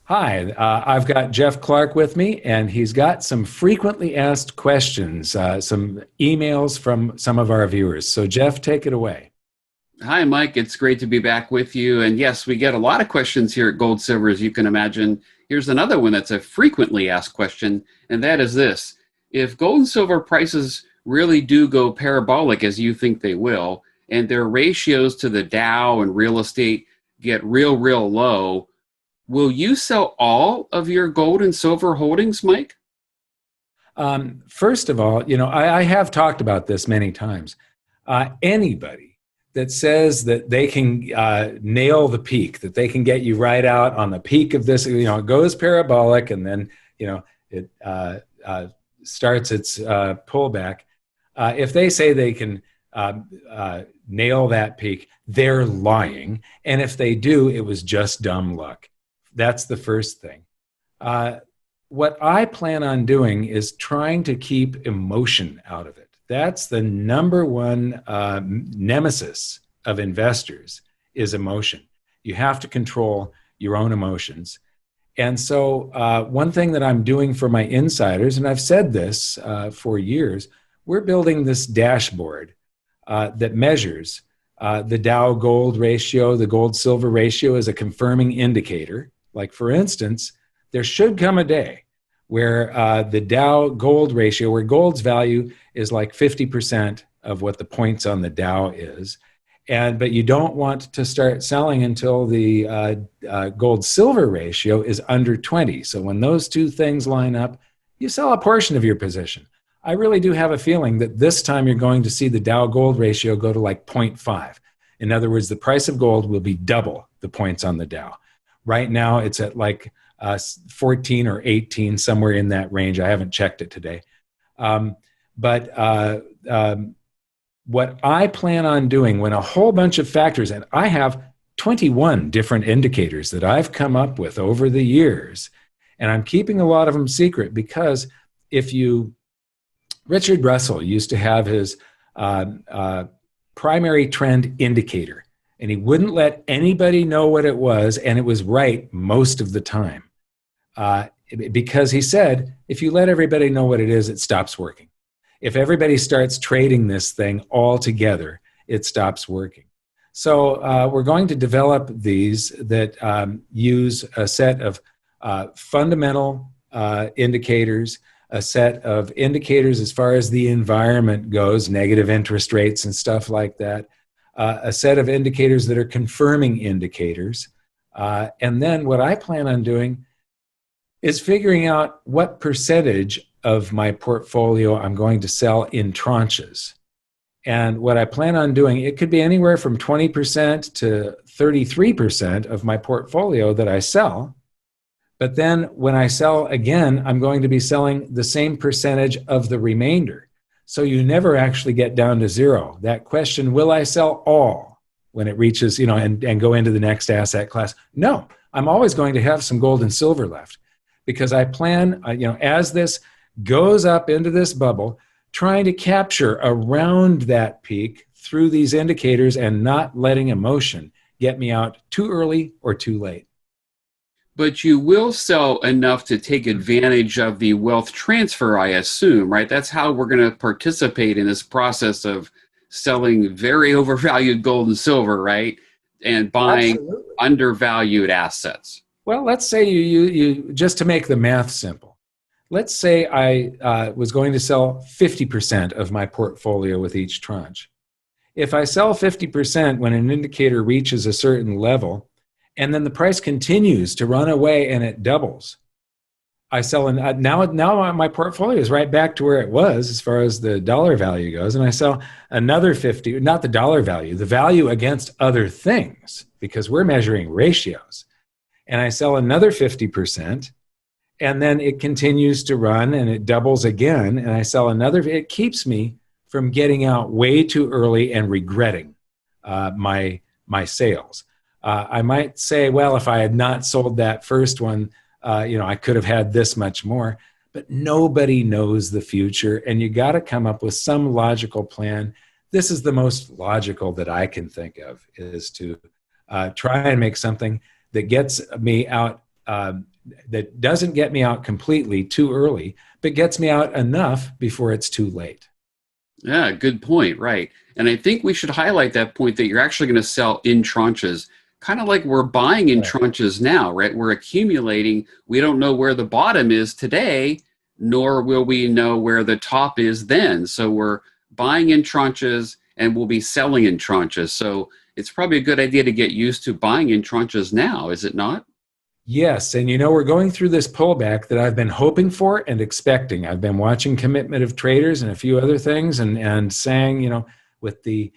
Hi, I've got Jeff Clark with me, and he's got some frequently asked questions, some emails from some of our viewers. So, Jeff, take it away. Hi, Mike. It's great to be back with you. And yes, we get a lot of questions here at Gold Silver, as you can imagine. Here's another one that's a frequently asked question, and that is this. If gold and silver prices really do go parabolic, as you think they will, and their ratios to the Dow and real estate get real low, will you sell all of your gold and silver holdings, Mike? First of all, I have talked about this many times. Anybody that says that they can nail the peak, that they can get you right out on the peak of this, it goes parabolic and then, it starts its pullback. If they say they can nail that peak, they're lying. And if they do, it was just dumb luck. That's the first thing. What I plan on doing is trying to keep emotion out of it. That's the number one nemesis of investors is emotion. You have to control your own emotions. And so one thing that I'm doing for my insiders, and I've said this for years, we're building this dashboard that measures the Dow gold ratio, the gold silver ratio as a confirming indicator. Like, for instance, there should come a day where the Dow gold ratio, where gold's value is like 50% of what the points on the Dow is. But you don't want to start selling until the gold silver ratio is under 20. So when those two things line up, you sell a portion of your position. I really do have a feeling that this time you're going to see the Dow gold ratio go to like 0.5. In other words, the price of gold will be double the points on the Dow. Right now, it's at like 14 or 18, somewhere in that range. I haven't checked it today. But what I plan on doing when a whole bunch of factors, and I have 21 different indicators that I've come up with over the years, and I'm keeping a lot of them secret because Richard Russell used to have his primary trend indicator, and he wouldn't let anybody know what it was, and it was right most of the time. Because he said, if you let everybody know what it is, it stops working. If everybody starts trading this thing all together, it stops working. So we're going to develop these that use a set of fundamental indicators, a set of indicators as far as the environment goes, negative interest rates and stuff like that, a set of indicators that are confirming indicators. And then what I plan on doing is figuring out what percentage of my portfolio I'm going to sell in tranches. And what I plan on doing, it could be anywhere from 20% to 33% of my portfolio that I sell. But then when I sell again, I'm going to be selling the same percentage of the remainder. So you never actually get down to zero. That question, will I sell all when it reaches, and go into the next asset class? No, I'm always going to have some gold and silver left because I plan, as this goes up into this bubble, trying to capture around that peak through these indicators and not letting emotion get me out too early or too late. But you will sell enough to take advantage of the wealth transfer, I assume, right? That's how we're going to participate in this process of selling very overvalued gold and silver, right? And buying Absolutely. undervalued assets. Well, let's say you just to make the math simple, let's say I was going to sell 50% of my portfolio with each tranche. If I sell 50% when an indicator reaches a certain level, and then the price continues to run away and it doubles, I sell, and now my portfolio is right back to where it was as far as the dollar value goes, and I sell another 50, not the dollar value, the value against other things, because we're measuring ratios. And I sell another 50%, and then it continues to run and it doubles again, and I sell another. It keeps me from getting out way too early and regretting my sales. I might say, well, if I had not sold that first one, I could have had this much more. But nobody knows the future, and you got to come up with some logical plan. This is the most logical that I can think of, is to try and make something that gets me out that doesn't get me out completely too early, but gets me out enough before it's too late. Yeah, good point. Right. And I think we should highlight that point that you're actually going to sell in tranches, kind of like we're buying in Right. tranches now, right? We're accumulating. We don't know where the bottom is today, nor will we know where the top is then. So we're buying in tranches and we'll be selling in tranches. So it's probably a good idea to get used to buying in tranches now, is it not? Yes, and we're going through this pullback that I've been hoping for and expecting. I've been watching Commitment of Traders and a few other things, and saying, with the,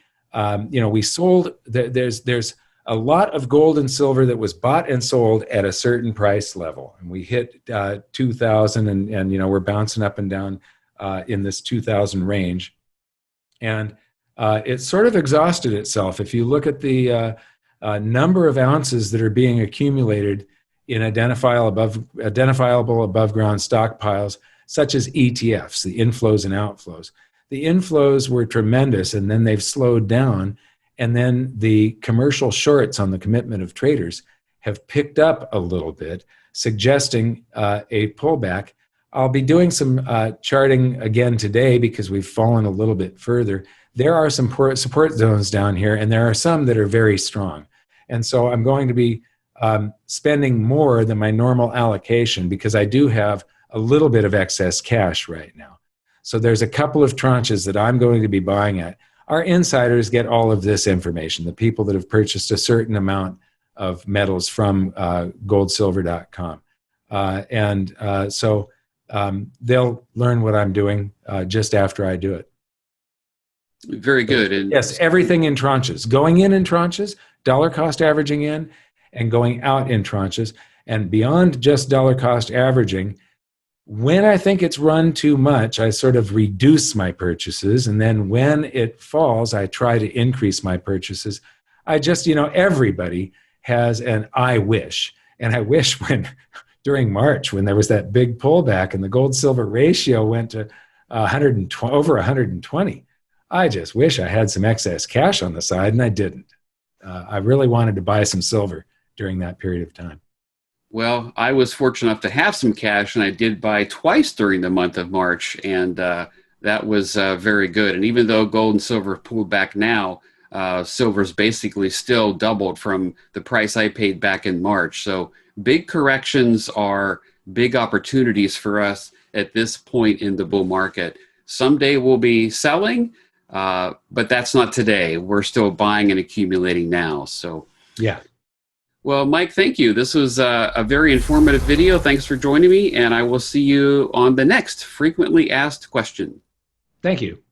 we sold. There's a lot of gold and silver that was bought and sold at a certain price level, and we hit 2,000, and we're bouncing up and down in this 2,000 range, and it sort of exhausted itself. If you look at the number of ounces that are being accumulated in identifiable above ground stockpiles, such as ETFs, the inflows and outflows. The inflows were tremendous, and then they've slowed down. And then the commercial shorts on the Commitment of Traders have picked up a little bit, suggesting a pullback. I'll be doing some charting again today because we've fallen a little bit further. There are some support zones down here, and there are some that are very strong. And so I'm going to be spending more than my normal allocation because I do have a little bit of excess cash right now. So there's a couple of tranches that I'm going to be buying at. Our insiders get all of this information, the people that have purchased a certain amount of metals from goldsilver.com. So they'll learn what I'm doing just after I do it. Very good. And yes, everything in tranches, going in tranches, dollar cost averaging in, and going out in tranches. And beyond just dollar cost averaging, when I think it's run too much, I sort of reduce my purchases. And then when it falls, I try to increase my purchases. I just, everybody has an I wish. And I wish during March, when there was that big pullback and the gold silver ratio went to 120, over 120, I just wish I had some excess cash on the side, and I didn't. I really wanted to buy some silver during that period of time. Well, I was fortunate enough to have some cash, and I did buy twice during the month of March, and that was very good. And even though gold and silver pulled back now, silver's basically still doubled from the price I paid back in March. So big corrections are big opportunities for us at this point in the bull market. Someday we'll be selling, but that's not today. We're still buying and accumulating now. So yeah. Well, Mike, thank you. This was a very informative video. Thanks for joining me, and I will see you on the next frequently asked question. Thank you.